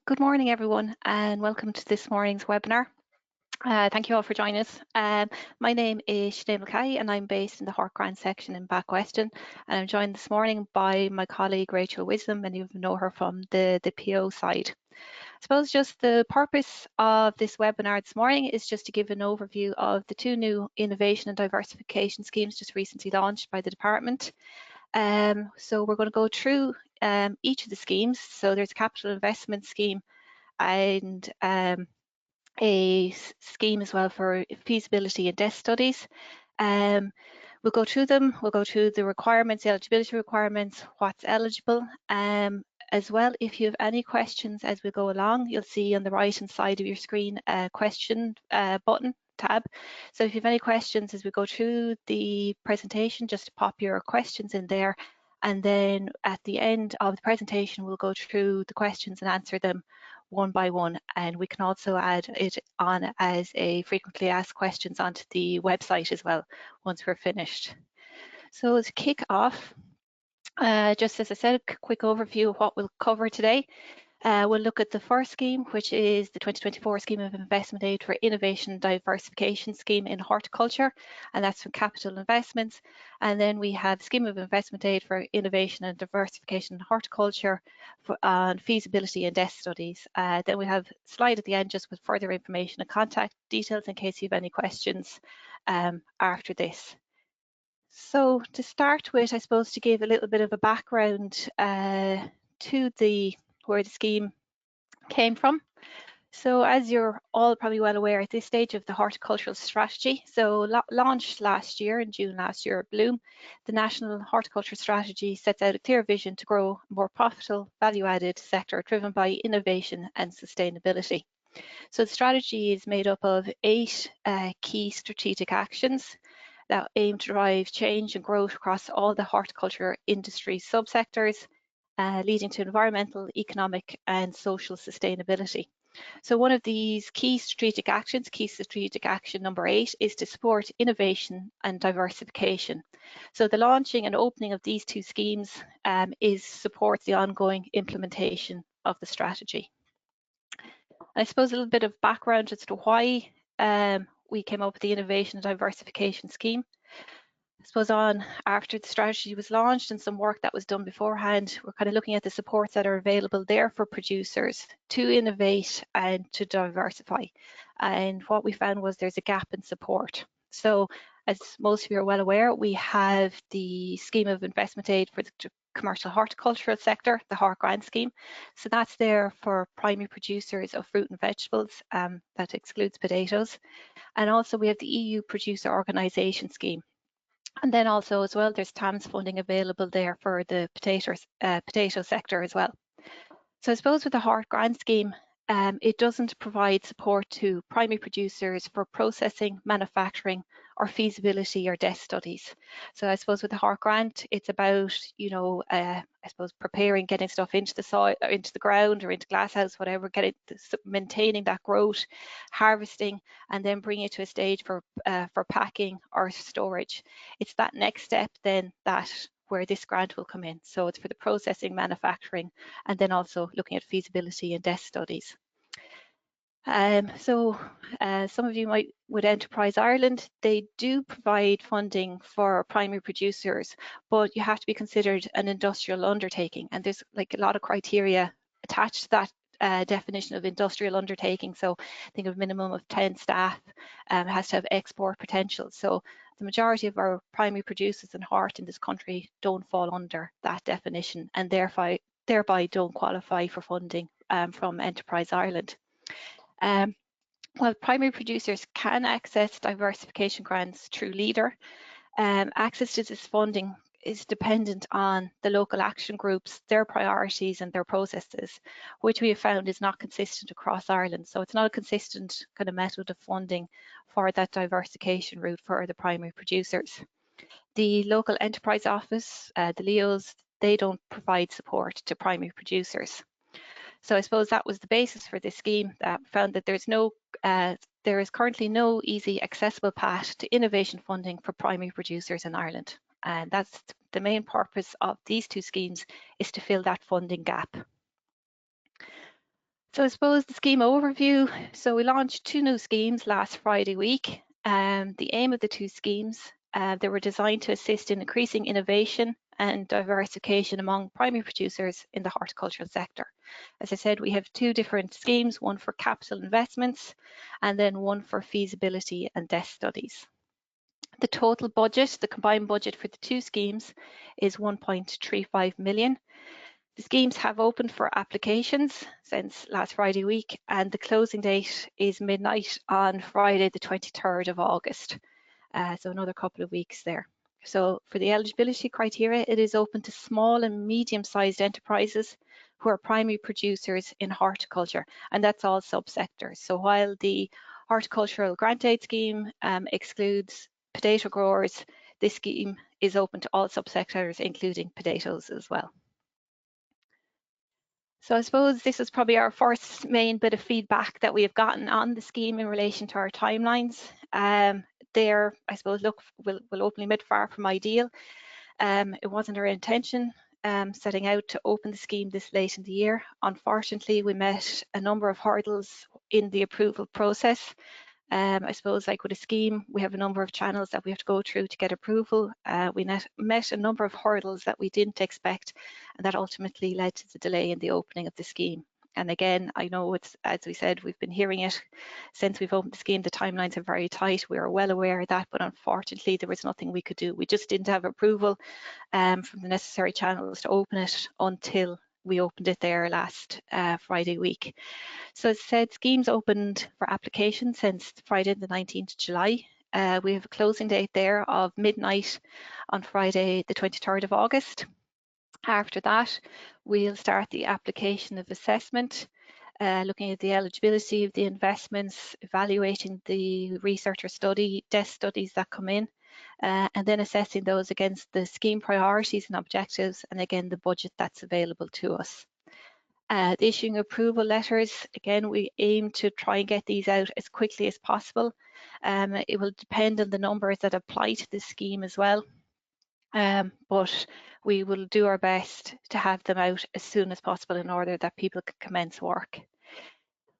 Good morning, everyone, and welcome to this morning's webinar. Thank you all for joining us. My name is Sinead Mackay and I'm based in the Hort Grant section in Back Weston, and I'm joined this morning by my colleague Rachel Wisdom, and you know her from the PO side. I suppose just the purpose of this webinar this morning is just to give an overview of the two new innovation and diversification schemes just recently launched by the department. So we're going to go through each of the schemes. So there's a capital investment scheme and a scheme as well for feasibility and debt studies. We'll go through them. We'll go through the requirements, the eligibility requirements, what's eligible. As well, if you have any questions as we go along, you'll see on the right hand side of your screen a question button tab. So if you have any questions as we go through the presentation, just pop your questions in there. And then at the end of the presentation, we'll go through the questions and answer them one by one. And we can also add it on as a frequently asked questions onto the website as well once we're finished. So to kick off, just as I said, a quick overview of what we'll cover today. We'll look at the first scheme, which is the 2024 Scheme of Investment Aid for Innovation and Diversification Scheme in Horticulture, and that's from Capital Investments. And then we have Scheme of Investment Aid for Innovation and Diversification in Horticulture on Feasibility and Debt Studies. Then we have a slide at the end just with further information and contact details in case you have any questions after this. So to start with, I suppose to give a little bit of a background to where the scheme came from. So as you're all probably well aware at this stage of the horticultural strategy, so launched last year in June last year at Bloom, the National Horticulture Strategy sets out a clear vision to grow a more profitable, value-added sector driven by innovation and sustainability. So the strategy is made up of 8 key strategic actions that aim to drive change and growth across all the horticulture industry subsectors, leading to environmental, economic and social sustainability. So one of these key strategic actions, key strategic action number 8, is to support innovation and diversification. So the launching and opening of these two schemes supports the ongoing implementation of the strategy. I suppose a little bit of background as to why we came up with the Innovation and Diversification Scheme. I suppose after the strategy was launched and some work that was done beforehand, we're kind of looking at the supports that are available there for producers to innovate and to diversify. And what we found was there's a gap in support. So as most of you are well aware, we have the Scheme of Investment Aid for the commercial horticultural sector, the Hort Grant scheme. So that's there for primary producers of fruit and vegetables, that excludes potatoes. And also we have the EU Producer Organisation Scheme. And then also as well, there's TAMS funding available there for the potato sector as well. So I suppose with the Hort Grant scheme, it doesn't provide support to primary producers for processing, manufacturing, or feasibility or debt studies. So I suppose with the Hort Grant, it's about, I suppose preparing, getting stuff into the soil, or into the ground, or into glasshouse, whatever, maintaining that growth, harvesting, and then bringing it to a stage for packing or storage. It's that next step then where this grant will come in. So it's for the processing, manufacturing, and then also looking at feasibility and debt studies. Some of you with Enterprise Ireland, they do provide funding for primary producers, but you have to be considered an industrial undertaking, and there's like a lot of criteria attached to that definition of industrial undertaking. So think of a minimum of 10 staff, it has to have export potential. So the majority of our primary producers in hort in this country don't fall under that definition, and thereby don't qualify for funding from Enterprise Ireland. While primary producers can access diversification grants through LEADER, access to this funding is dependent on the local action groups, their priorities and their processes, which we have found is not consistent across Ireland. So it's not a consistent kind of method of funding for that diversification route for the primary producers. The local enterprise office, the LEOs, they don't provide support to primary producers. So I suppose that was the basis for this scheme, that found that there is currently no easy accessible path to innovation funding for primary producers in Ireland. And that's the main purpose of these two schemes, is to fill that funding gap. So I suppose the scheme overview. So we launched 2 new schemes last Friday week. The aim of the 2 schemes, they were designed to assist in increasing innovation and diversification among primary producers in the horticultural sector. As I said, we have 2 different schemes, one for capital investments and then one for feasibility and desk studies. The total budget, the combined budget for the 2 schemes is 1.35 million. The schemes have opened for applications since last Friday week, and the closing date is midnight on Friday, the 23rd of August. So another couple of weeks there. So for the eligibility criteria, it is open to small and medium-sized enterprises who are primary producers in horticulture, and that's all subsectors. So while the horticultural grant aid scheme excludes potato growers, this scheme is open to all subsectors, including potatoes as well. So I suppose this is probably our first main bit of feedback that we have gotten on the scheme in relation to our timelines. They're, I suppose, look, will openly admit, far from ideal. It wasn't our intention setting out to open the scheme this late in the year. Unfortunately, we met a number of hurdles in the approval process. I suppose, like with a scheme, we have a number of channels that we have to go through to get approval. We met a number of hurdles that we didn't expect, and that ultimately led to the delay in the opening of the scheme. And again, I know it's, as we said, we've been hearing it since we've opened the scheme, the timelines are very tight. We are well aware of that, but unfortunately there was nothing we could do. We just didn't have approval from the necessary channels to open it until we opened it there last Friday week. So as I said, schemes opened for application since Friday the 19th of July. We have a closing date there of midnight on Friday the 23rd of August. After that, we'll start the application of assessment, looking at the eligibility of the investments, evaluating the research or desk studies that come in, and then assessing those against the scheme priorities and objectives, and again, the budget that's available to us. The issuing approval letters, again, we aim to try and get these out as quickly as possible. It will depend on the numbers that apply to this scheme as well. But we will do our best to have them out as soon as possible in order that people can commence work.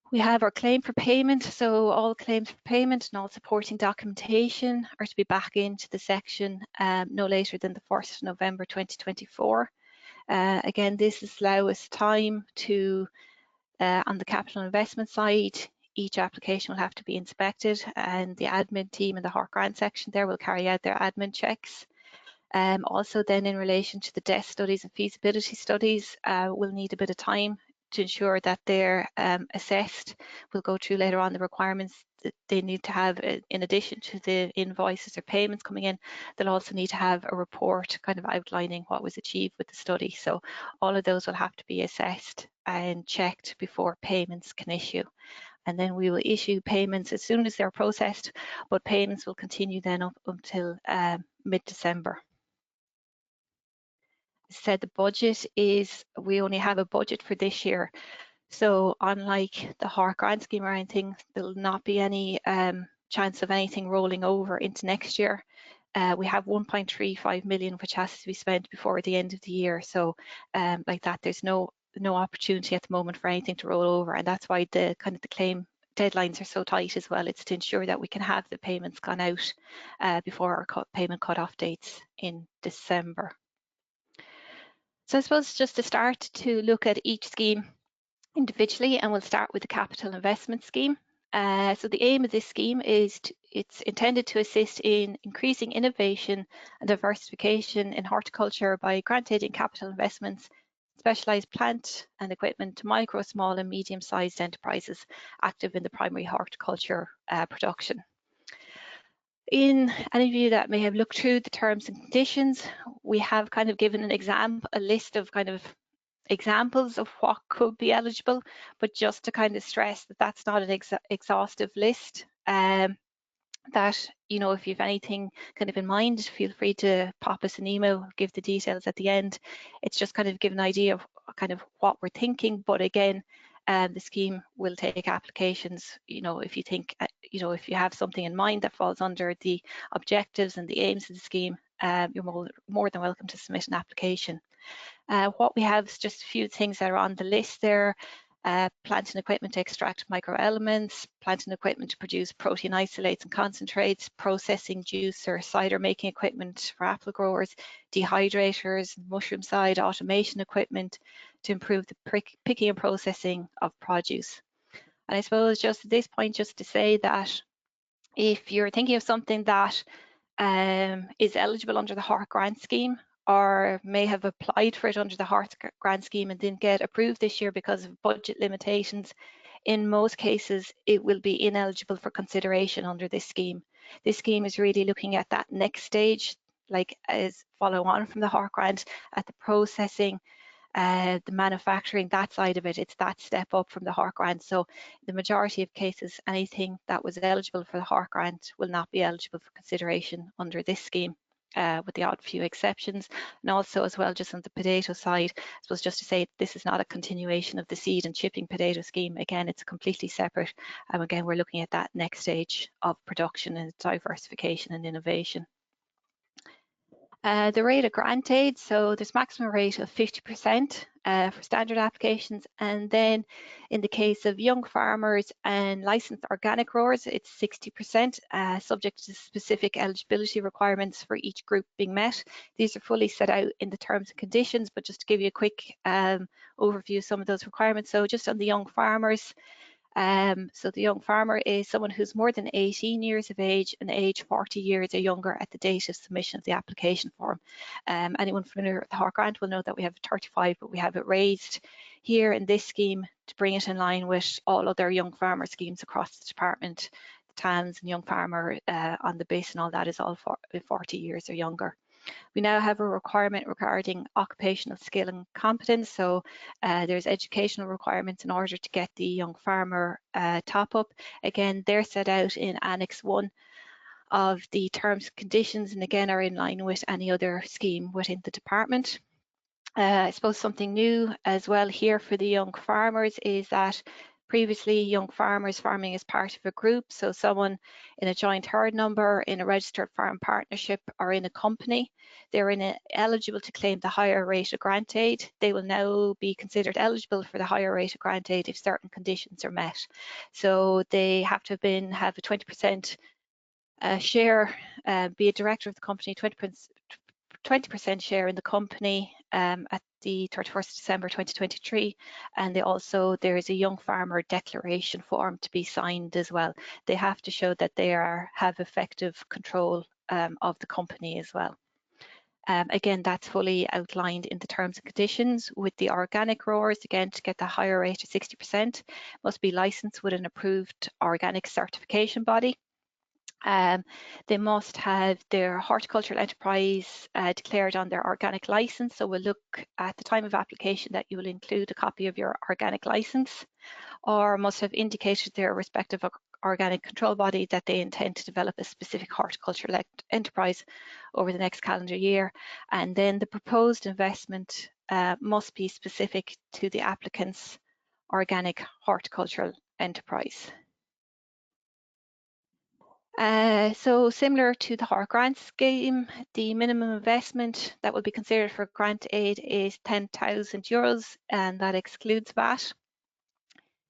We have our claim for payment, so all claims for payment and all supporting documentation are to be back into the section no later than the 1st of November 2024. Again, this is allow us time to, on the capital investment side, each application will have to be inspected, and the admin team in the Hort Grant section there will carry out their admin checks. Also then in relation to the desk studies and feasibility studies, we'll need a bit of time to ensure that they're assessed. We'll go through later on the requirements that they need to have in addition to the invoices or payments coming in. They'll also need to have a report kind of outlining what was achieved with the study. So all of those will have to be assessed and checked before payments can issue. And then we will issue payments as soon as they're processed, but payments will continue then up until mid-December. Said the budget is, we only have a budget for this year. So unlike the Hort Grant scheme or anything, there will not be any chance of anything rolling over into next year. We have 1.35 million which has to be spent before the end of the year. So like that, there's no opportunity at the moment for anything to roll over, and that's why the kind of the claim deadlines are so tight as well. It's to ensure that we can have the payments gone out before our payment cut-off dates in December. So I suppose just to start to look at each scheme individually, and we'll start with the capital investment scheme. So the aim of this scheme is it's intended to assist in increasing innovation and diversification in horticulture by granting capital investments, specialised plant and equipment to micro, small and medium-sized enterprises active in the primary horticulture production. In any of you that may have looked through the terms and conditions, we have kind of given a list of kind of examples of what could be eligible, but just to kind of stress that that's not an exhaustive list. That, you know, if you have anything kind of in mind, feel free to pop us an email, give the details at the end. It's just kind of give an idea of kind of what we're thinking, but again, the scheme will take applications, you know, if you think, you know, if you have something in mind that falls under the objectives and the aims of the scheme, you're more than welcome to submit an application. What we have is just a few things that are on the list there. plant and equipment to extract microelements, plant and equipment to produce protein isolates and concentrates, processing juice or cider making equipment for apple growers, dehydrators, mushroom side, automation equipment to improve the picking and processing of produce. And I suppose just at this point, just to say that if you're thinking of something that is eligible under the HORT grant scheme, or may have applied for it under the HORT grant scheme and didn't get approved this year because of budget limitations, in most cases it will be ineligible for consideration under this scheme. This scheme is really looking at that next stage, like as follow on from the HORT grant, at the processing, the manufacturing, that side of it. It's that step up from the HORT grant. So the majority of cases, anything that was eligible for the HORT grant will not be eligible for consideration under this scheme, with the odd few exceptions. And also as well, just on the potato side, I suppose just to say this is not a continuation of the seed and chipping potato scheme. Again, it's completely separate. Again, we're looking at that next stage of production and diversification and innovation. The rate of grant aid, so there's maximum rate of 50% for standard applications, and then in the case of young farmers and licensed organic growers, it's 60%, subject to specific eligibility requirements for each group being met. These are fully set out in the terms and conditions, but just to give you a quick overview of some of those requirements. So just on the young farmers, so the young farmer is someone who's more than 18 years of age and age 40 years or younger at the date of submission of the application form. Anyone familiar with the HORT grant will know that we have 35, but we have it raised here in this scheme to bring it in line with all other young farmer schemes across the department. The TANs and young farmer on the base and all that is all for 40 years or younger. We now have a requirement regarding occupational skill and competence. So there's educational requirements in order to get the young farmer top up. Again, they're set out in Annex 1 of the terms and conditions, and again are in line with any other scheme within the department. I suppose something new as well here for the young farmers is that previously young farmers farming as part of a group, so someone in a joint herd number, in a registered farm partnership or in a company, they're eligible to claim the higher rate of grant aid. They will now be considered eligible for the higher rate of grant aid if certain conditions are met. So they have to have a 20% share, be a director of the company, 20% share in the company at the 31st December 2023, and there is a young farmer declaration form to be signed as well. They have to show that they have effective control of the company as well. Again, that's fully outlined in the terms and conditions. With the organic growers, again, to get the higher rate of 60%, must be licensed with an approved organic certification body. They must have their horticultural enterprise declared on their organic license. So we'll look at the time of application that you will include a copy of your organic license, or must have indicated their respective organic control body that they intend to develop a specific horticultural enterprise over the next calendar year. And then the proposed investment must be specific to the applicant's organic horticultural enterprise. So similar to the HORT grant scheme, the minimum investment that will be considered for grant aid is €10,000, and that excludes VAT.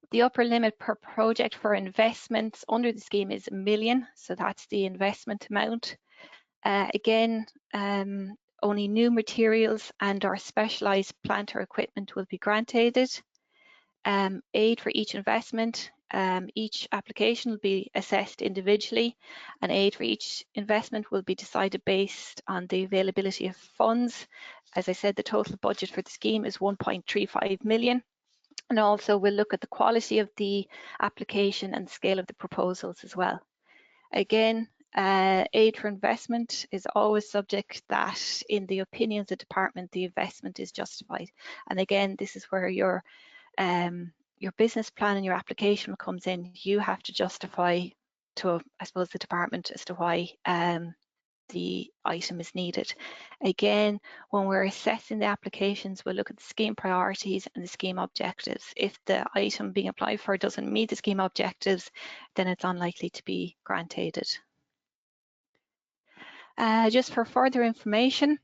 The upper limit per project for investments under the scheme is $1 million, so that's the investment amount. Again, only new materials and or specialised plant or equipment will be grant aided. Aid for each investment. Each application will be assessed individually, and aid for each investment will be decided based on the availability of funds. As I said, the total budget for the scheme is 1.35 million. And also we'll look at the quality of the application and scale of the proposals as well. Again, aid for investment is always subject that in the opinion of the department, the investment is justified. And again, this is where your business plan and your application comes in. You have to justify to, I suppose, the department as to why the item is needed. Again, when we're assessing the applications, we'll look at the scheme priorities and the scheme objectives. If the item being applied for doesn't meet the scheme objectives, then it's unlikely to be grant aided. Just for further information,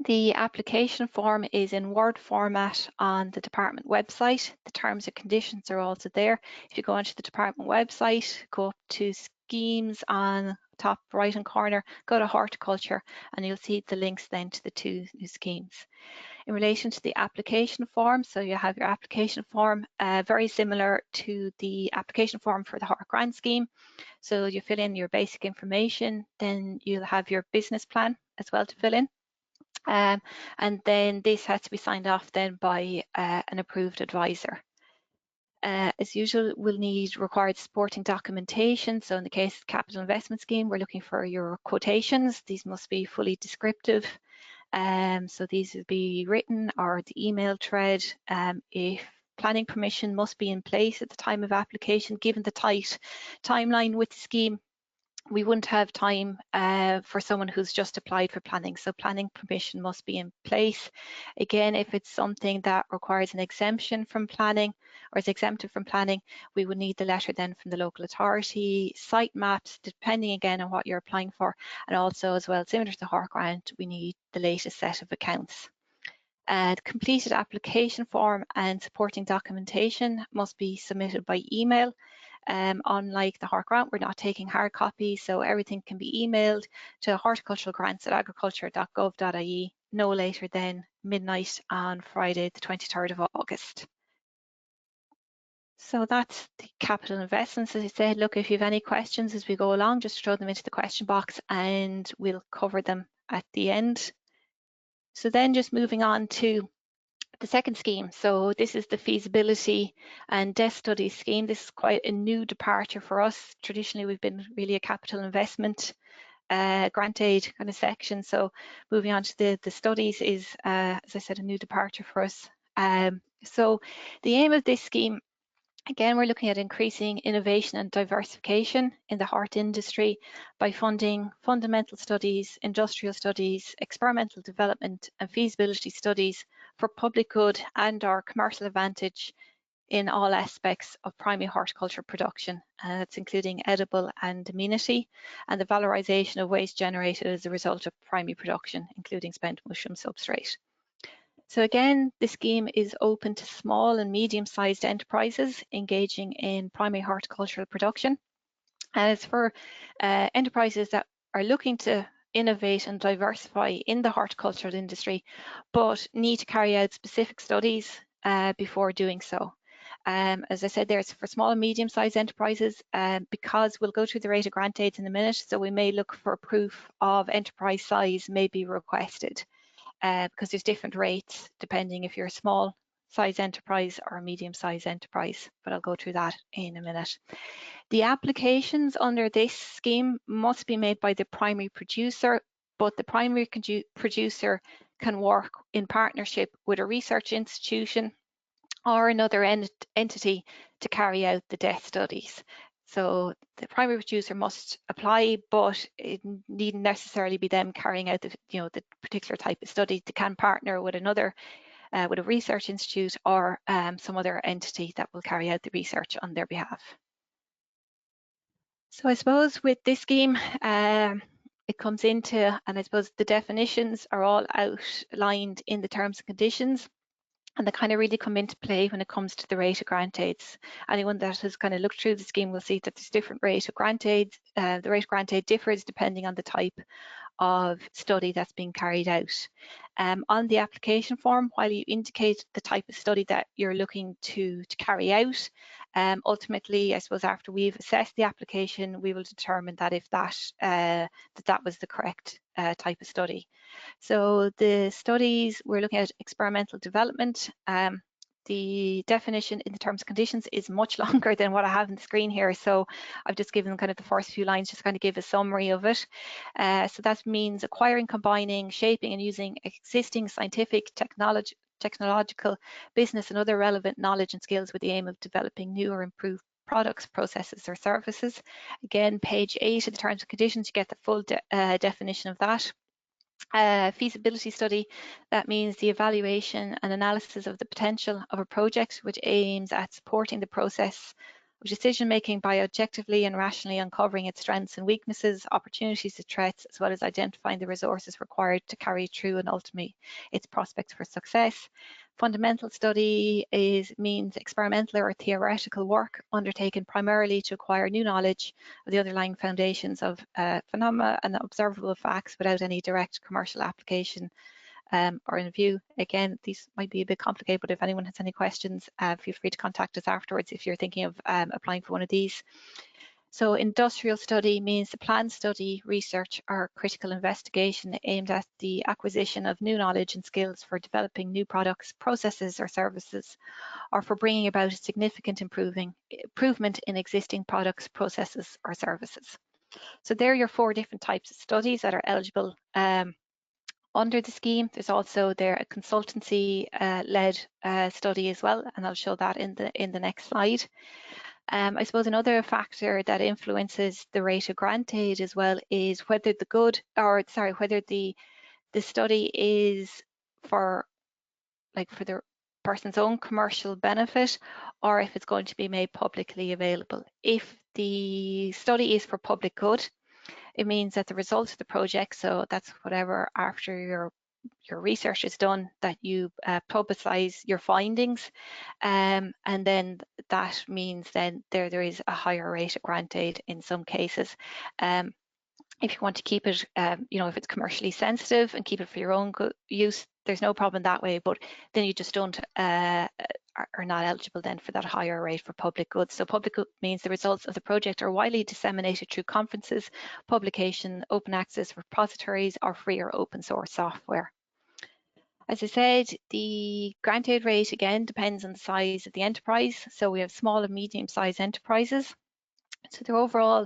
The application form is in Word format on the department website. The terms and conditions are also there. If you go onto the department website, go up to schemes on top right hand corner, go to horticulture, and you'll see the links then to the two new schemes. In relation to the application form, so you have your application form, very similar to the application form for the Hort Grant scheme. So you fill in your basic information, then you'll have your business plan as well to fill in. And then this has to be signed off then by an approved advisor. As usual, we'll need required supporting documentation. So in the case of the capital investment scheme, we're looking for your quotations. These must be fully descriptive. So these will be written or the email thread. If planning permission must be in place at the time of application, given the tight timeline with the scheme, we wouldn't have time for someone who's just applied for planning. So planning permission must be in place. Again, if it's something that requires an exemption from planning or is exempted from planning, we would need the letter then from the local authority, site maps, depending again on what you're applying for. And also as well, similar to the Hort Grant, we need the latest set of accounts. The completed application form and supporting documentation must be submitted by email. Unlike the Hort Grant, we're not taking hard copies, so everything can be emailed to horticulturalgrants@agriculture.gov.ie no later than midnight on Friday, the 23rd of August. So that's the capital investments. As I said, look, if you have any questions as we go along, just throw them into the question box and we'll cover them at the end. So then just moving on to the second scheme. So this is the feasibility and debt studies scheme. This is quite a new departure for us. Traditionally, we've been really a capital investment grant aid kind of section. So moving on to the studies is, as I said, a new departure for us. So the aim of this scheme, again, we're looking at increasing innovation and diversification in the hort industry by funding fundamental studies, industrial studies, experimental development and feasibility studies for public good and or commercial advantage in all aspects of primary horticulture production. That's including edible and amenity and the valorisation of waste generated as a result of primary production, including spent mushroom substrate. So again, the scheme is open to small and medium-sized enterprises engaging in primary horticultural production. And it's for enterprises that are looking to innovate and diversify in the horticultural industry, but need to carry out specific studies before doing so. As I said, there's for small and medium-sized enterprises, because we'll go through the rate of grant aids in a minute, so we may look for proof of enterprise size may be requested. Because there's different rates depending if you're a small size enterprise or a medium size enterprise, but I'll go through that in a minute. The applications under this scheme must be made by the primary producer, but the primary producer can work in partnership with a research institution or another entity to carry out the debt studies. So the primary producer must apply, but it needn't necessarily be them carrying out the particular type of study. They can partner with another, with a research institute or some other entity that will carry out the research on their behalf. So I suppose with this scheme, it comes into, and I suppose the definitions are all outlined in the terms and conditions. And they kind of really come into play when it comes to the rate of grant aids. Anyone that has kind of looked through the scheme will see that there's different rate of grant aids. The rate of grant aid differs depending on the type of study that's being carried out. On the application form, while you indicate the type of study that you're looking to carry out, ultimately, I suppose after we've assessed the application, we will determine that if that was the correct type of study. So the studies, we're looking at experimental development. The definition in the terms and conditions is much longer than what I have on the screen here. So I've just given kind of the first few lines, just kind of give a summary of it. So that means acquiring, combining, shaping and using existing scientific, technological, business and other relevant knowledge and skills with the aim of developing new or improved products, processes or services. Again, page 8 of the terms and conditions, you get the full definition of that. Feasibility study, that means the evaluation and analysis of the potential of a project which aims at supporting the process with decision making by objectively and rationally uncovering its strengths and weaknesses, opportunities and threats, as well as identifying the resources required to carry through and ultimately its prospects for success. Fundamental study means experimental or theoretical work undertaken primarily to acquire new knowledge of the underlying foundations of phenomena and observable facts without any direct commercial application or in view. Again, these might be a bit complicated, but if anyone has any questions, feel free to contact us afterwards if you're thinking of applying for one of these. So industrial study means the planned study, research or critical investigation aimed at the acquisition of new knowledge and skills for developing new products, processes or services, or for bringing about a significant improvement in existing products, processes or services. So there are your 4 different types of studies that are eligible under the scheme. There's also a consultancy-led study as well, and I'll show that in the next slide. I suppose another factor that influences the rate of grant aid as well is whether whether the study is for the person's own commercial benefit, or if it's going to be made publicly available. If the study is for public good, it means that the results of the project, so that's whatever after your research is done, that you publicize your findings, and then that means then there is a higher rate of grant aid in some cases. If you want to keep it, if it's commercially sensitive and keep it for your own use, there's no problem that way, but then you just don't are not eligible then for that higher rate for public goods. So public good means the results of the project are widely disseminated through conferences, publication, open access repositories, or free or open source software. As I said, the grant aid rate again depends on the size of the enterprise. So we have small and medium-sized enterprises. So the overall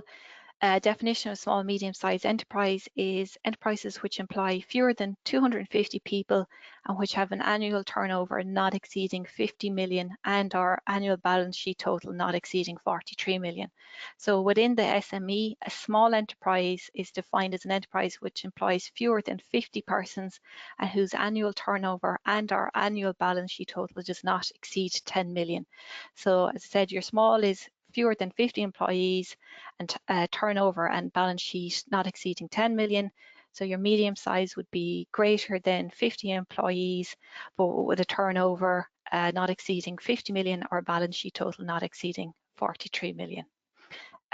definition of small and medium-sized enterprise is enterprises which employ fewer than 250 people and which have an annual turnover not exceeding 50 million and our annual balance sheet total not exceeding 43 million. So within the SME, a small enterprise is defined as an enterprise which employs fewer than 50 persons and whose annual turnover and our annual balance sheet total does not exceed 10 million. So as I said, your small is fewer than 50 employees and turnover and balance sheet not exceeding 10 million. So your medium size would be greater than 50 employees, but with a turnover not exceeding 50 million or a balance sheet total not exceeding 43 million.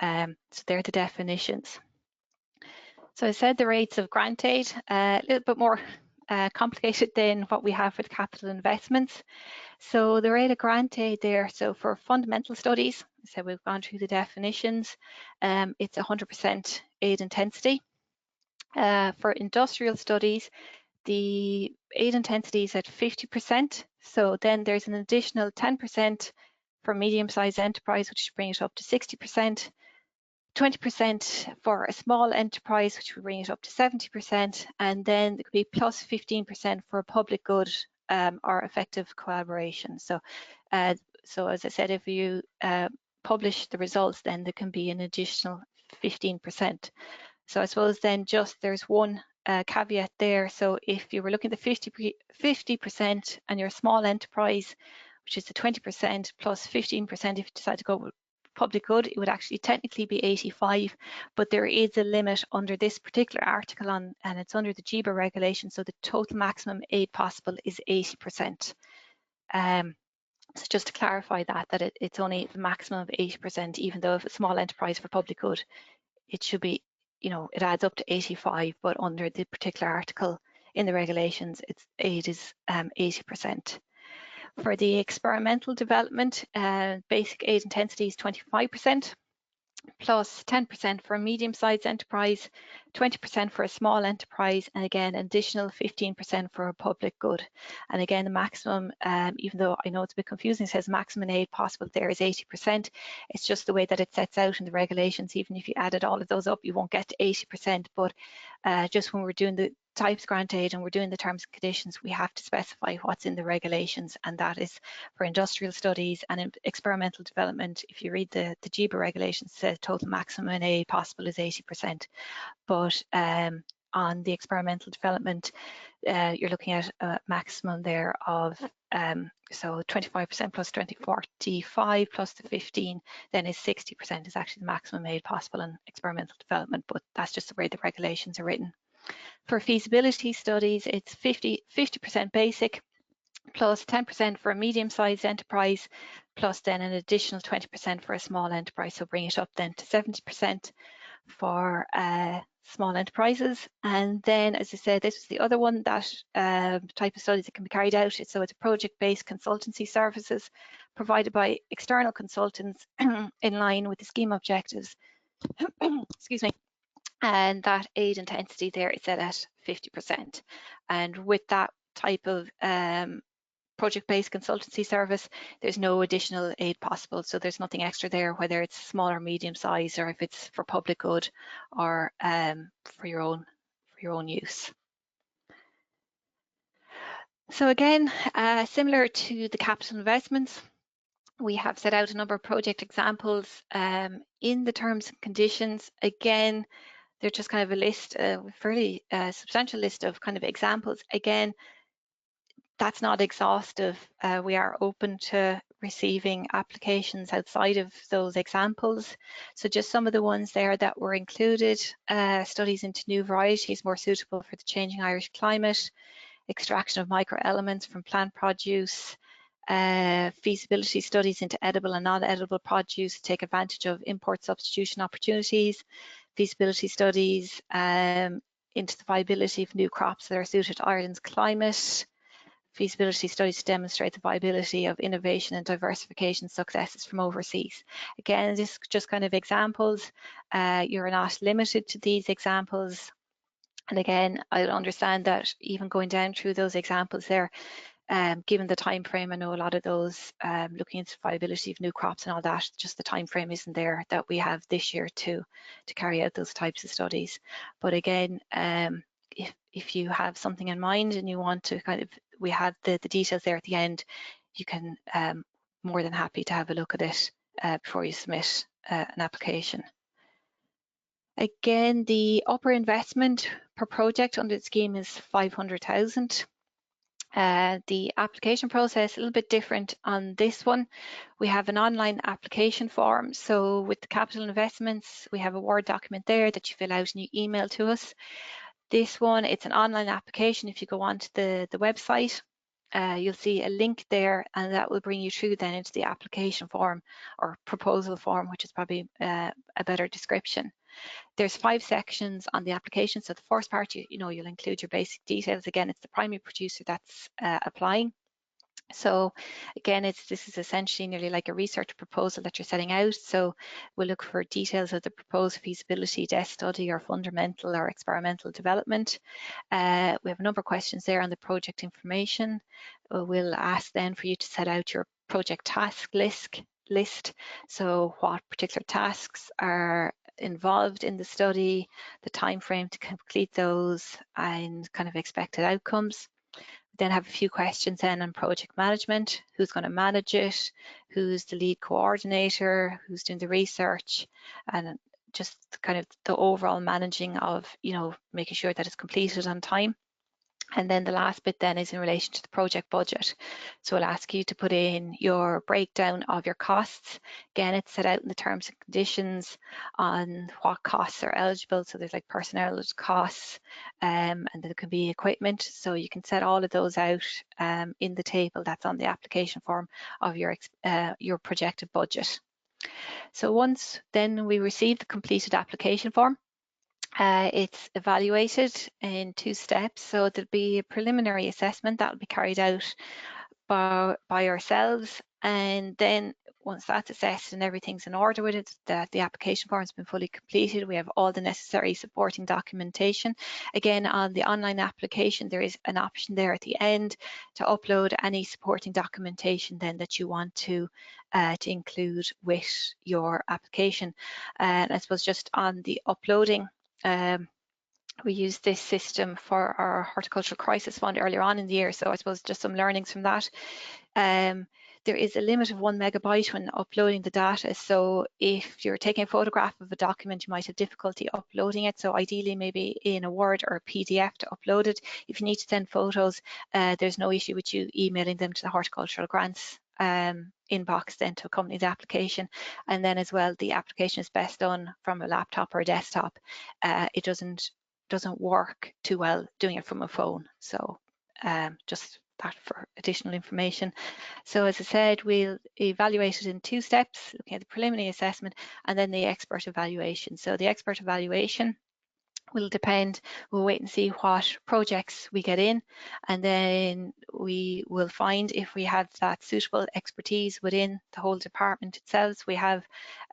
So they're the definitions. So I said the rates of grant aid, a little bit more complicated than what we have with capital investments. So the rate of grant aid there, so for fundamental studies, so we've gone through the definitions, it's 100% aid intensity. For industrial studies, the aid intensity is at 50%. So then there's an additional 10% for medium-sized enterprise, which brings it up to 60%. 20% for a small enterprise, which would bring it up to 70%, and then there could be plus 15% for public good or effective collaboration. So, so as I said, if you publish the results, then there can be an additional 15%. So I suppose then just there's one caveat there. So if you were looking at the 50% and you're a small enterprise, which is the 20% plus 15%, if you decide to go with public good, it would actually technically be 85, but there is a limit under this particular article and it's under the GBA regulation, so the total maximum aid possible is 80%. So just to clarify that it's only the maximum of 80%, even though if a small enterprise for public good, it should be, it adds up to 85, but under the particular article in the regulations, aid is 80%. For the experimental development, basic aid intensity is 25%, plus 10% for a medium-sized enterprise, 20% for a small enterprise, and again, an additional 15% for a public good. And again, the maximum, even though I know it's a bit confusing, it says maximum aid possible there is 80%. It's just the way that it sets out in the regulations. Even if you added all of those up, you won't get to 80%, but just when we're doing the types grant aid and we're doing the terms and conditions, we have to specify what's in the regulations, and that is for industrial studies and in experimental development. If you read the GBA regulations, it says total maximum aid possible is 80%, but on the experimental development, you're looking at a maximum there of so 25% plus 2045 plus the 15 then is 60% is actually the maximum made possible in experimental development, but that's just the way the regulations are written. For feasibility studies, it's 50% basic plus 10% for a medium-sized enterprise, plus then an additional 20% for a small enterprise, so bring it up then to 70% for small enterprises. And then, as I said, this is the other one, that type of studies that can be carried out. So it's a project-based consultancy services provided by external consultants in line with the scheme objectives. Excuse me. And that aid intensity there is set at 50%. And with that type of project-based consultancy service, there's no additional aid possible, so there's nothing extra there, whether it's small or medium size, or if it's for public good or for your own use. So again, similar to the capital investments, we have set out a number of project examples in the terms and conditions. Again, they're just kind of a list, a fairly substantial list of kind of examples. Again, that's not exhaustive. We are open to receiving applications outside of those examples. So just some of the ones there that were included: studies into new varieties more suitable for the changing Irish climate, extraction of microelements from plant produce, feasibility studies into edible and non-edible produce to take advantage of import substitution opportunities, feasibility studies into the viability of new crops that are suited to Ireland's climate, feasibility studies to demonstrate the viability of innovation and diversification successes from overseas. Again, this is just kind of examples. You're not limited to these examples. And again, I understand that even going down through those examples there, given the time frame, I know a lot of those looking into viability of new crops and all that, just the time frame isn't there that we have this year to carry out those types of studies. But again, if you have something in mind and you want to kind of, we have the details there at the end, you can more than happy to have a look at it before you submit an application. Again, the upper investment per project under the scheme is 500,000. The application process a little bit different on this one. We have an online application form. So with the capital investments, we have a Word document there that you fill out and you email to us. This one, it's an online application. If you go onto the website, you'll see a link there, and that will bring you through then into the application form or proposal form, which is probably a better description. There's 5 sections on the application. So the first part, you'll include your basic details. Again, it's the primary producer that's applying. So again, this is essentially nearly like a research proposal that you're setting out. So we'll look for details of the proposed feasibility, desk study, or fundamental or experimental development. We have a number of questions there on the project information. We'll ask then for you to set out your project task list. So what particular tasks are involved in the study, the time frame to complete those, and kind of expected outcomes. Then have a few questions then on project management: who's going to manage it, who's the lead coordinator, who's doing the research, and just kind of the overall managing of, making sure that it's completed on time. And then the last bit then is in relation to the project budget. So I'll ask you to put in your breakdown of your costs. Again, it's set out in the terms and conditions on what costs are eligible. So there's like personnel costs, and there can be equipment. So you can set all of those out in the table that's on the application form of your projected budget. So once then we receive the completed application form, it's evaluated in 2 steps. So there'll be a preliminary assessment that will be carried out by ourselves, and then once that's assessed and everything's in order with it, that the application form has been fully completed, we have all the necessary supporting documentation. Again, on the online application, there is an option there at the end to upload any supporting documentation then that you want to include with your application. And I suppose just on the uploading, we used this system for our horticultural crisis fund earlier on in the year, so I suppose just some learnings from that. there is a limit of 1 megabyte when uploading the data. So if you're taking a photograph of a document, you might have difficulty uploading it. So ideally maybe in a Word or a PDF to upload it. If you need to send photos, there's no issue with you emailing them to the Horticultural Grants inbox then to accompany the application. And then as well, the application is best done from a laptop or a desktop. It doesn't work too well doing it from a phone. So just that for additional information. So as I said, we'll evaluate it in 2 steps, looking at the preliminary assessment and then the expert evaluation. So the expert evaluation will depend, we'll wait and see what projects we get in, and then we will find if we have that suitable expertise within the whole department itself. We have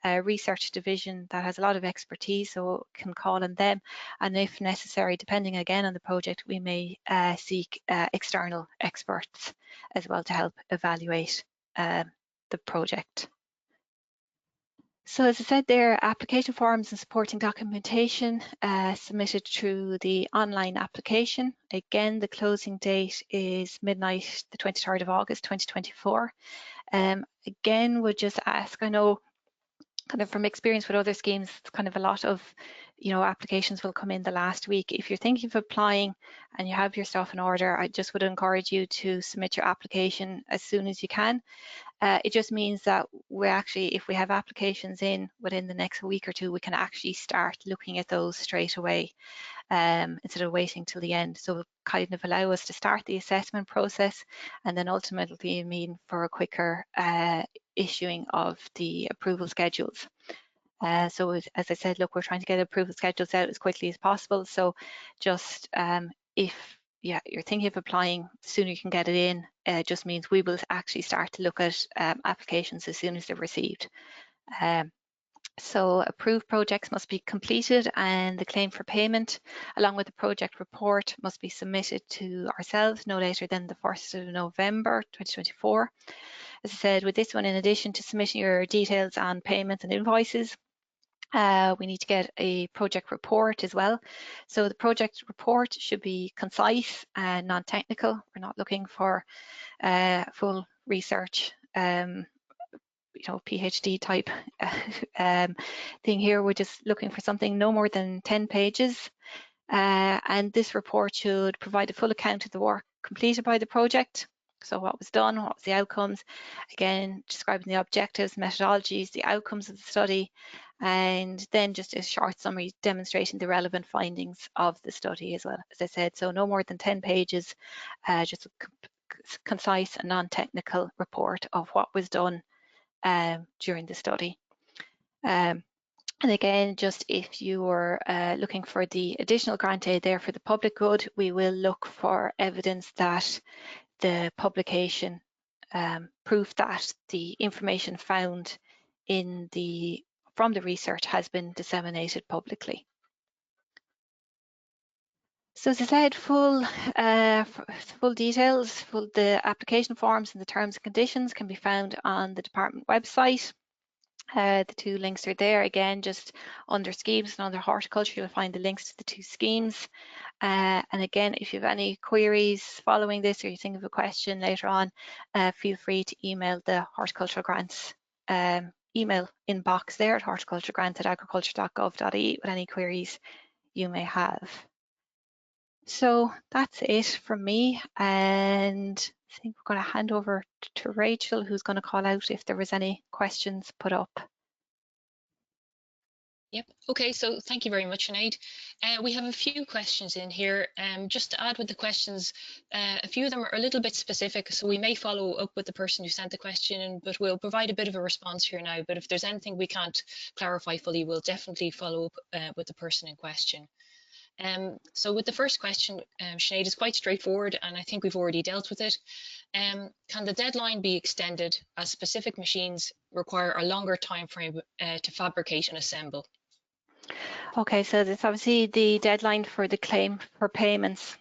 a research division that has a lot of expertise, so can call on them, and if necessary, depending again on the project, we may seek external experts as well to help evaluate the project. So as I said there, application forms and supporting documentation submitted through the online application. Again, the closing date is midnight, the 23rd of August, 2024. Again, would just ask, I know kind of from experience with other schemes, kind of a lot of, applications will come in the last week. If you're thinking of applying and you have your stuff in order, I just would encourage you to submit your application as soon as you can. It just means that we actually, if we have applications in within the next week or two, we can actually start looking at those straight away instead of waiting till the end. So it'll kind of allow us to start the assessment process and then ultimately mean for a quicker issuing of the approval schedules. So as I said, look, we're trying to get approval schedules out as quickly as possible. So just if you're thinking of applying, the sooner you can get it in, just means we will actually start to look at applications as soon as they're received. So approved projects must be completed and the claim for payment along with the project report must be submitted to ourselves no later than the 1st of November 2024. As I said, with this one, in addition to submitting your details on payments and invoices, we need to get a project report as well. So the project report should be concise and non-technical. We're not looking for full research, PhD type thing here. We're just looking for something no more than 10 pages. And this report should provide a full account of the work completed by the project. So what was done, what was the outcomes, again, describing the objectives, methodologies, the outcomes of the study, and then just a short summary demonstrating the relevant findings of the study as well, as I said. So no more than 10 pages, just a concise and non-technical report of what was done during the study. And again, just if you were looking for the additional grant aid there for the public good, we will look for evidence that the publication proof that the information found from the research has been disseminated publicly. So as I said, full details, the application forms and the terms and conditions can be found on the department website. The 2 links are there. Again, just under schemes and under horticulture, you'll find the links to the 2 schemes. And again, if you have any queries following this or you think of a question later on, feel free to email the Horticultural Grants email inbox there at horticulturegrants@agriculture.gov.ie with any queries you may have. So that's it from me, and I think we're going to hand over to Rachel, who's going to call out if there was any questions put up. Yep. Okay, so thank you very much, Sinead. We have a few questions in here. Just to add with the questions, a few of them are a little bit specific, so we may follow up with the person who sent the question, but we'll provide a bit of a response here now. But if there's anything we can't clarify fully, we'll definitely follow up with the person in question. So with the first question, Sinead, is quite straightforward, and I think we've already dealt with it. Can the deadline be extended as specific machines require a longer time frame to fabricate and assemble? Okay, so that's obviously the deadline for the claim for payments.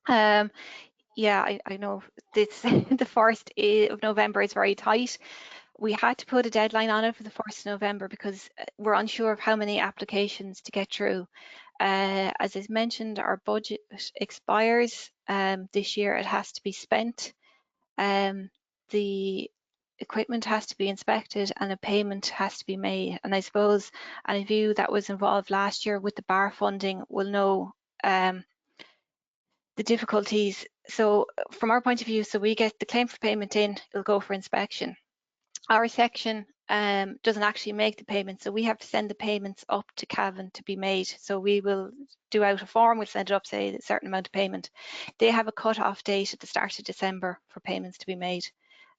Yeah, I know this the 1st of November is very tight. We had to put a deadline on it for the 1st of November because we're unsure of how many applications to get through. As is mentioned, our budget expires this year. It has to be spent. The equipment has to be inspected and a payment has to be made. And I suppose any of you that was involved last year with the bar funding will know the difficulties. So from our point of view, so we get the claim for payment in, it'll go for inspection. Our section doesn't actually make the payment, so we have to send the payments up to Cavan to be made. So we will do out a form, we'll send it up, say a certain amount of payment. They have a cut-off date at the start of December for payments to be made.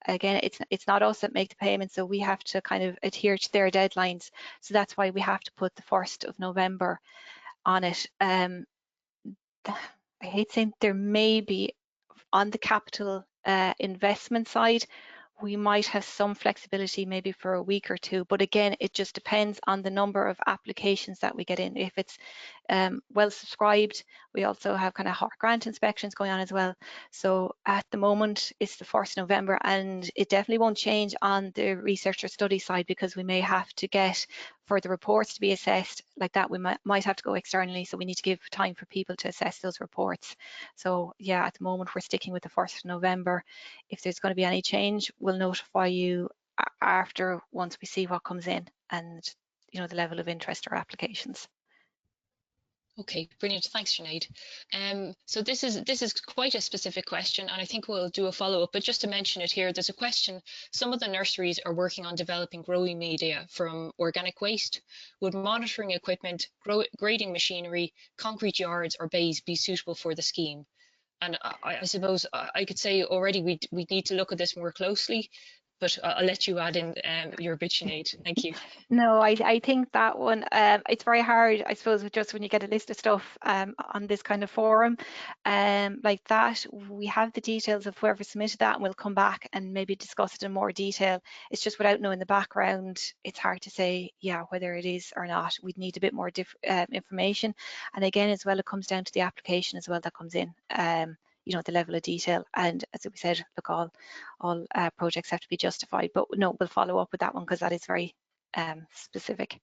Again, it's not us that make the payment, so we have to kind of adhere to their deadlines. So that's why we have to put the 1st of November on it. I hate saying there may be on the capital investment side, we might have some flexibility maybe for a week or two, but again, it just depends on the number of applications that we get in. If it's well subscribed, we also have kind of hot grant inspections going on as well. So at the moment, it's the 1st of November, and it definitely won't change on the research or study side, because we may have to get, for the reports to be assessed like that, we might have to go externally. So we need to give time for people to assess those reports. So yeah, at the moment, we're sticking with the 1st of November. If there's going to be any change, we'll notify you after, once we see what comes in and the level of interest or applications. Okay, brilliant. Thanks, Sinead. So this is quite a specific question, and I think we'll do a follow-up. But just to mention it here, there's a question. Some of the nurseries are working on developing growing media from organic waste. Would monitoring equipment, grading machinery, concrete yards, or bays be suitable for the scheme? And I suppose I could say already we need to look at this more closely, but I'll let you add in your bit, Sinead. Thank you. No, I think that one, it's very hard, I suppose, just when you get a list of stuff on this kind of forum like that. We have the details of whoever submitted that, and we'll come back and maybe discuss it in more detail. It's just without knowing the background, it's hard to say, yeah, whether it is or not. We'd need a bit more information. And again, as well, it comes down to the application as well that comes in. The level of detail, and as we said, look, all projects have to be justified, but no, we'll follow up with that one because that is very specific.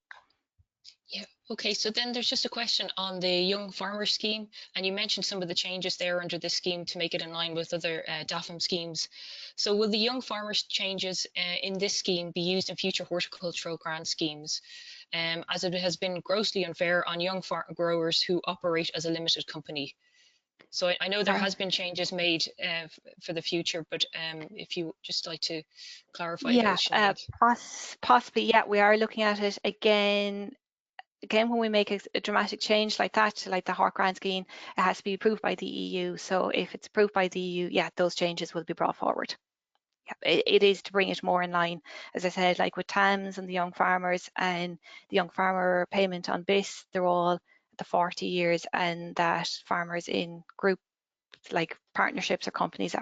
Yeah, okay, so then there's just a question on the Young Farmer Scheme, and you mentioned some of the changes there under the scheme to make it in line with other DAFM schemes. So will the Young Farmers changes in this scheme be used in future horticultural grant schemes, as it has been grossly unfair on young growers who operate as a limited company? So I know there has been changes made for the future, but if you just like to clarify those, Sinead. Possibly, yeah, we are looking at it again. When we make a dramatic change like that, like the Hort Grant scheme, it has to be approved by the EU. So if it's approved by the EU, yeah, those changes will be brought forward. Yeah, it is to bring it more in line, as I said, like with TAMS and the young farmers and the young farmer payment on BIS, they're all at the 40 years, and that farmers in group like partnerships or companies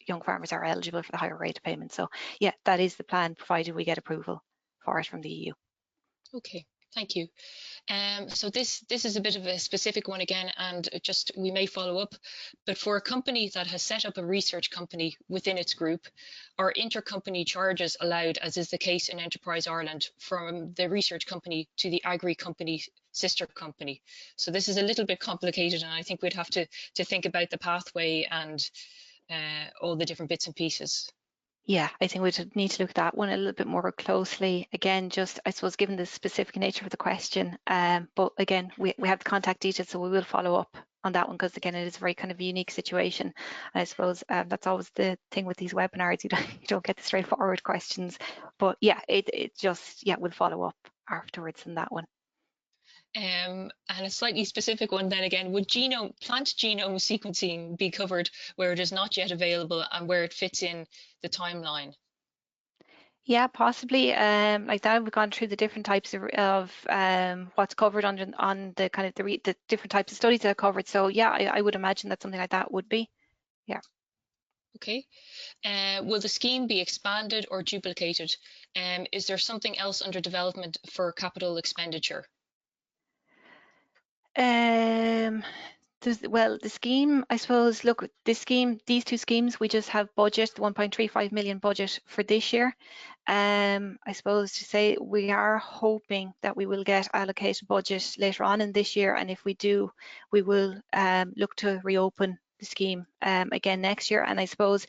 young farmers are eligible for the higher rate of payment. So yeah, that is the plan, provided we get approval for it from the EU. Okay, thank you. So this is a bit of a specific one again, and just we may follow up, but for a company that has set up a research company within its group, are intercompany charges allowed, as is the case in Enterprise Ireland, from the research company to the agri company sister company? So this is a little bit complicated, and I think we'd have to think about the pathway and all the different bits and pieces. Yeah, I think we'd need to look at that one a little bit more closely. Again, just I suppose given the specific nature of the question, but again, we have the contact details, so we will follow up on that one, because again, it is a very kind of unique situation. And I suppose that's always the thing with these webinars, you don't get the straightforward questions. But yeah, it just, yeah, we'll follow up afterwards on that one. And a slightly specific one then again, would plant genome sequencing be covered where it is not yet available and where it fits in the timeline? Yeah, possibly. Like that, we've gone through the different types of what's covered on the kind of the different types of studies that are covered. So yeah, I would imagine that something like that would be. Yeah. Okay. Will the scheme be expanded or duplicated? Is there something else under development for capital expenditure? Well, the scheme, I suppose, look, these two schemes, we just have budget, the 1.35 million budget for this year. I suppose to say we are hoping that we will get allocated budget later on in this year, and if we do, we will look to reopen the scheme again next year. And I suppose,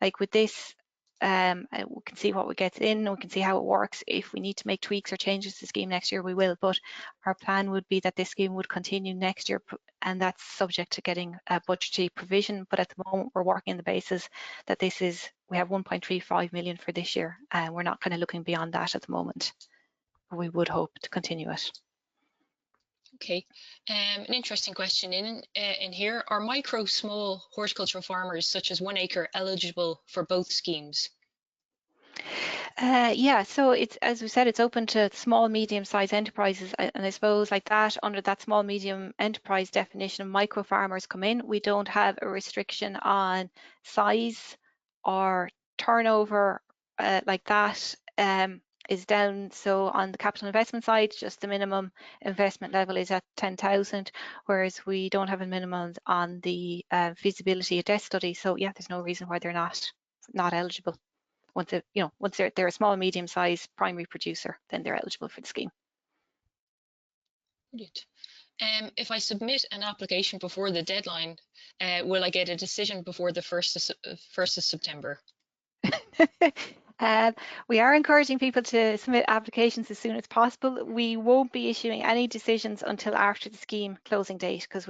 like with this, we can see what we get in, we can see how it works. If we need to make tweaks or changes to the scheme next year, we will. But our plan would be that this scheme would continue next year, and that's subject to getting a budgetary provision. But at the moment, we're working on the basis that we have 1.35 million for this year, and we're not kind of looking beyond that at the moment. We would hope to continue it. Okay, an interesting question in here. Are micro small horticultural farmers such as 1 acre eligible for both schemes? Yeah, so it's, as we said, it's open to small, medium-sized enterprises, and I suppose like that, under that small, medium enterprise definition, micro farmers come in. We don't have a restriction on size or turnover like that. Is down. So on the capital investment side, just the minimum investment level is at 10,000, whereas we don't have a minimum on the feasibility of debt study. So yeah, there's no reason why they're not eligible. Once they're a small, medium-sized primary producer, then they're eligible for the scheme. Brilliant. If I submit an application before the deadline, will I get a decision before the 1st of September? We are encouraging people to submit applications as soon as possible. We won't be issuing any decisions until after the scheme closing date, because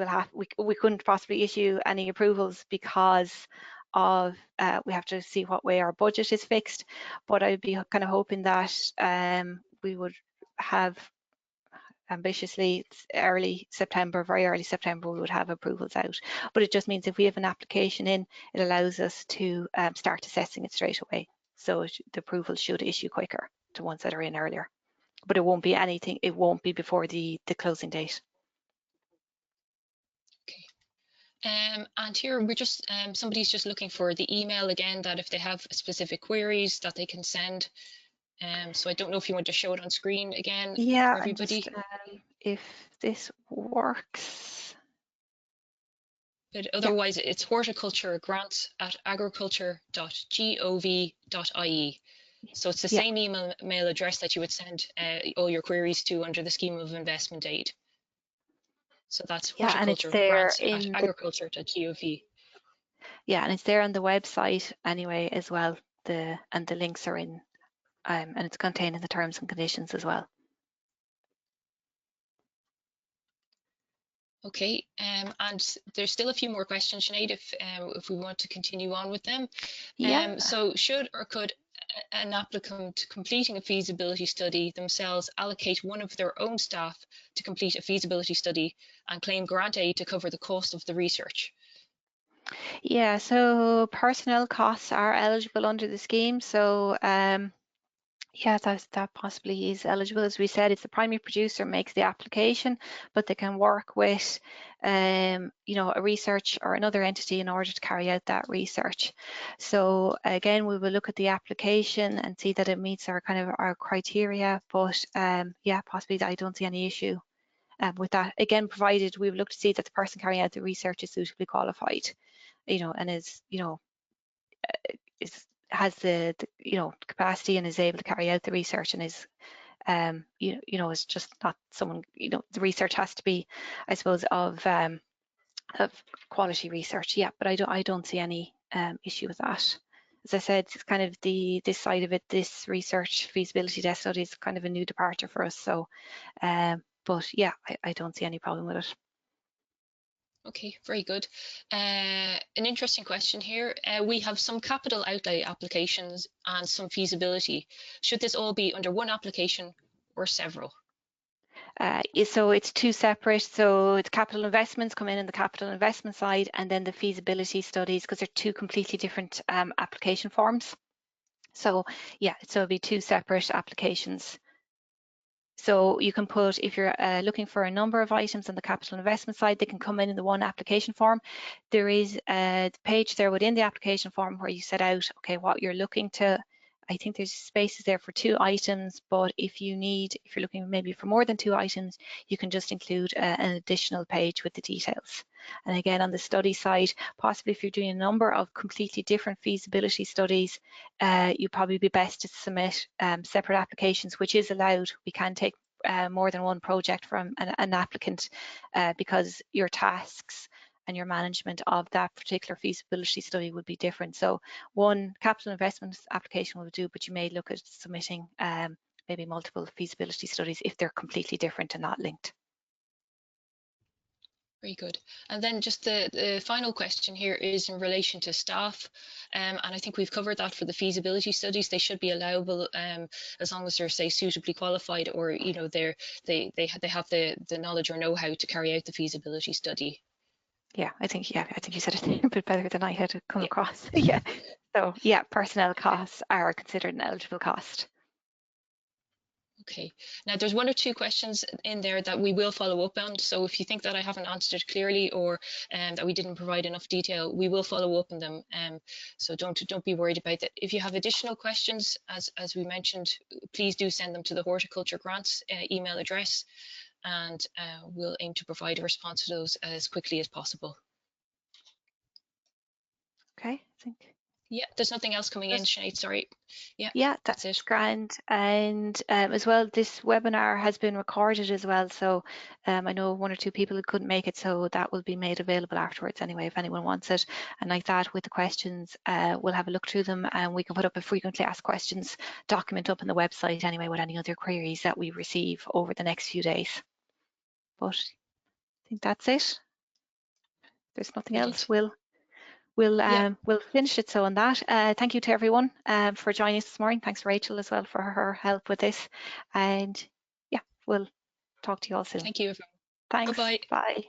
we couldn't possibly issue any approvals because of we have to see what way our budget is fixed. But I'd be kind of hoping that we would have ambitiously early September, very early September, we would have approvals out. But it just means if we have an application in, it allows us to start assessing it straight away. So the approval should issue quicker to ones that are in earlier. But it won't be anything, it won't be before the closing date. Okay. And here we're just, somebody's just looking for the email again, that if they have specific queries that they can send. So I don't know if you want to show it on screen again for everybody. And just, if this works. But otherwise, it's horticulturegrants@agriculture.gov.ie. So it's the same email address that you would send all your queries to under the scheme of investment aid. So that's horticulturegrants@agriculture.gov. Yeah, and it's there on the website anyway as well. And the links are in, and it's contained in the terms and conditions as well. Okay, and there's still a few more questions, Sinead, if we want to continue on with them. So should or could an applicant completing a feasibility study themselves allocate one of their own staff to complete a feasibility study and claim grant aid to cover the cost of the research? Yeah, so personnel costs are eligible under the scheme. So yeah, that possibly is eligible. As we said, it's the primary producer makes the application, but they can work with, a research or another entity in order to carry out that research. So again, we will look at the application and see that it meets our criteria. But yeah, possibly I don't see any issue with that. Again, provided we look to see that the person carrying out the research is suitably qualified, and has the capacity and is able to carry out the research, and is is just not someone, the research has to be, I suppose, of quality research. Yeah, but I don't see any issue with that. As I said, it's kind of this side of it, this research feasibility test study is kind of a new departure for us. So but yeah, I don't see any problem with it. Okay, very good. An interesting question here. We have some capital outlay applications and some feasibility. Should this all be under one application or several? So it's two separate. So it's capital investments come in the capital investment side, and then the feasibility studies, because they're two completely different application forms. So yeah, so it'll be two separate applications. So you can put, if you're looking for a number of items on the capital investment side, they can come in the one application form. There is a page there within the application form where you set out, okay, what you're looking to. I think there's spaces there for 2 items, but if you're looking maybe for more than 2 items, you can just include an additional page with the details. And again, on the study side, possibly if you're doing a number of completely different feasibility studies, you'd probably be best to submit separate applications, which is allowed. We can take more than one project from an applicant because your tasks and your management of that particular feasibility study would be different. So one capital investment application will do, but you may look at submitting maybe multiple feasibility studies if they're completely different and not linked. Very good. And then just the final question here is in relation to staff. And I think we've covered that for the feasibility studies. They should be allowable as long as they're, say, suitably qualified, or, you know, they have the knowledge or know-how to carry out the feasibility study. Yeah, I think you said it a bit better than I had to come Yeah. across. Yeah. So yeah, personnel costs are considered an eligible cost. Okay. Now there's one or two questions in there that we will follow up on. So if you think that I haven't answered clearly, or that we didn't provide enough detail, we will follow up on them. So don't be worried about that. If you have additional questions, as we mentioned, please do send them to the Horticulture Grants email address, and we'll aim to provide a response to those as quickly as possible. Okay, I think. Yeah, there's nothing else coming in, Sinead, sorry. Yeah, that's it. Grand. And as well, this webinar has been recorded as well. So I know one or two people who couldn't make it, so that will be made available afterwards anyway, if anyone wants it. And like that, with the questions, we'll have a look through them, and we can put up a frequently asked questions document up on the website anyway with any other queries that we receive over the next few days. But I think that's it. There's nothing Brilliant. else. We'll finish it. So on that, thank you to everyone for joining us this morning. Thanks Rachel as well for her help with this, and yeah, we'll talk to you all soon. Thank you, everyone. Thanks. Bye-bye. Bye.